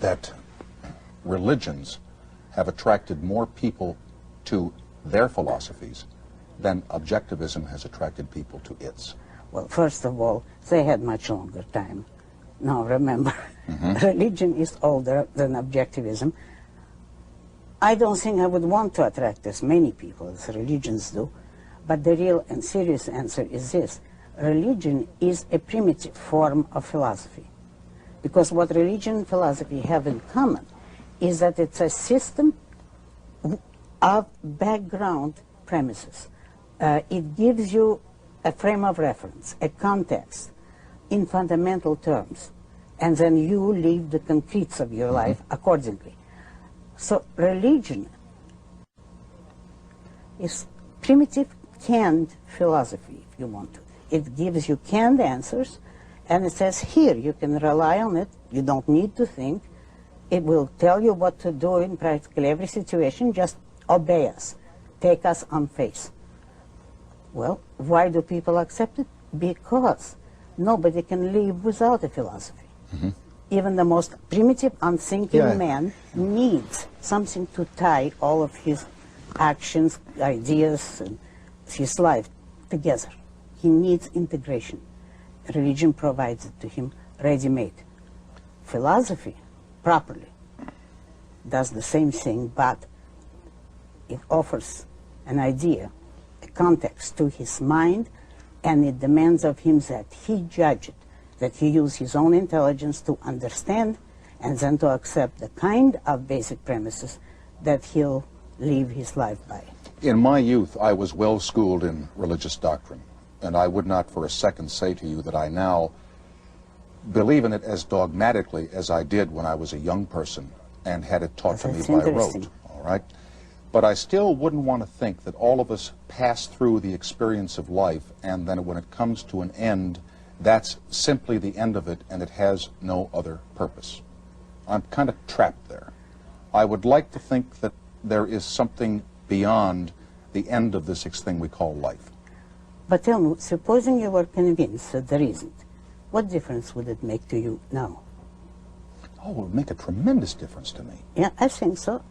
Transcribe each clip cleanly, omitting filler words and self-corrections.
that religions have attracted more people to their philosophies than objectivism has attracted people to its? Well, first of all, they had much longer time. Now remember, religion is older than objectivism. I don't think I would want to attract as many people as religions do, but the real and serious answer is this. Religion is a primitive form of philosophy, because what religion and philosophy have in common is that it's a system of background premises. It gives you a frame of reference, a context, in fundamental terms, and then you live the concretes of your life accordingly. So religion is primitive, canned philosophy, if you want to. It gives you canned answers, and it says, here, you can rely on it, you don't need to think, it will tell you what to do in practically every situation, just obey us, take us on faith. Well, why do people accept it? Because nobody can live without a philosophy. Even the most primitive, unthinking man needs something to tie all of his actions, ideas, and his life together. He needs integration. Religion provides it to him ready-made. Philosophy, properly, does the same thing, but it offers an idea, a context to his mind, and it demands of him that he judge it, that he use his own intelligence to understand and then to accept the kind of basic premises that he'll live his life by. In my youth, I was well schooled in religious doctrine, and I would not for a second say to you that I now believe in it as dogmatically as I did when I was a young person and had it taught to me by rote, all right? But I still wouldn't want to think that all of us pass through the experience of life and then when it comes to an end, that's simply the end of it and it has no other purpose. I'm kind of trapped there. I would like to think that there is something beyond the end of this thing we call life. But tell me, supposing you were convinced that there isn't, what difference would it make to you now? Oh, it would make a tremendous difference to me. Yeah, I think so.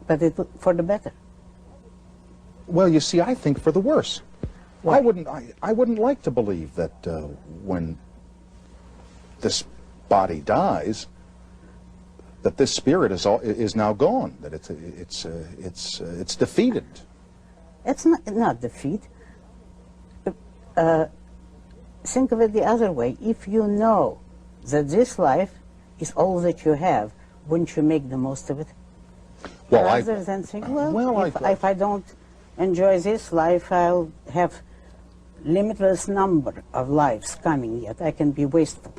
But it would, for the better. Well, you see, I think for the worse. Why? I wouldn't like to believe that when this body dies, that this spirit is now gone, that it's defeated. It's not defeat. Think of it the other way. If you know that this life is all that you have, wouldn't you make the most of it? Well, rather than think, if I don't enjoy this life, I'll have limitless number of lives coming, yet I can be wasteful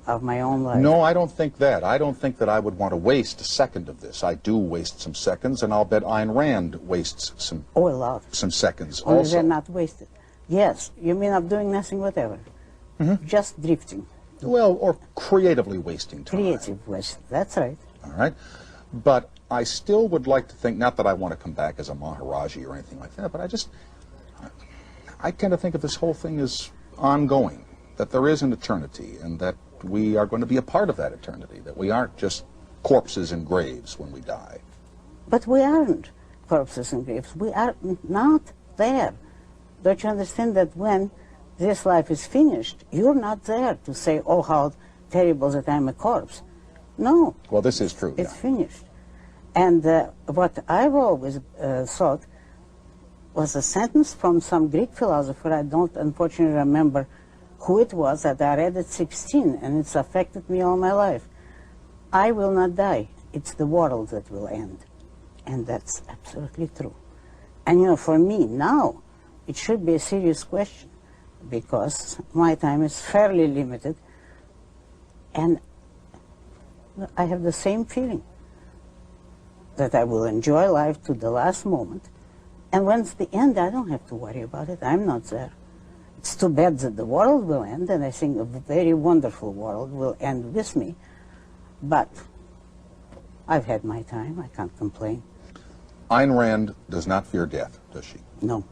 of my own life. No, I don't think that. I don't think that I would want to waste a second of this. I do waste some seconds, and I'll bet Ayn Rand wastes some seconds Only also. They're not wasted. Yes, you mean of doing nothing whatever. Just drifting. Well, or creatively wasting time. Creative waste, that's right. All right. But I still would like to think, not that I want to come back as a Maharaji or anything like that, but I tend to think of this whole thing as ongoing, that there is an eternity, and that we are going to be a part of that eternity, that we aren't just corpses in graves when we die. But we aren't corpses in graves. We are not there. Don't you understand that when this life is finished, you're not there to say, oh, how terrible that I'm a corpse. No. Well, this is true. It's finished. And what I've always thought was a sentence from some Greek philosopher. I don't unfortunately remember who it was, that I read at 16, and it's affected me all my life. I will not die. It's the world that will end. And that's absolutely true. And you know, for me now, it should be a serious question, because my time is fairly limited, and I have the same feeling that I will enjoy life to the last moment, and when it's the end, I don't have to worry about it. I'm not there. It's too bad that the world will end, and I think a very wonderful world will end with me, but I've had my time. I can't complain. Ayn Rand does not fear death, does she? No.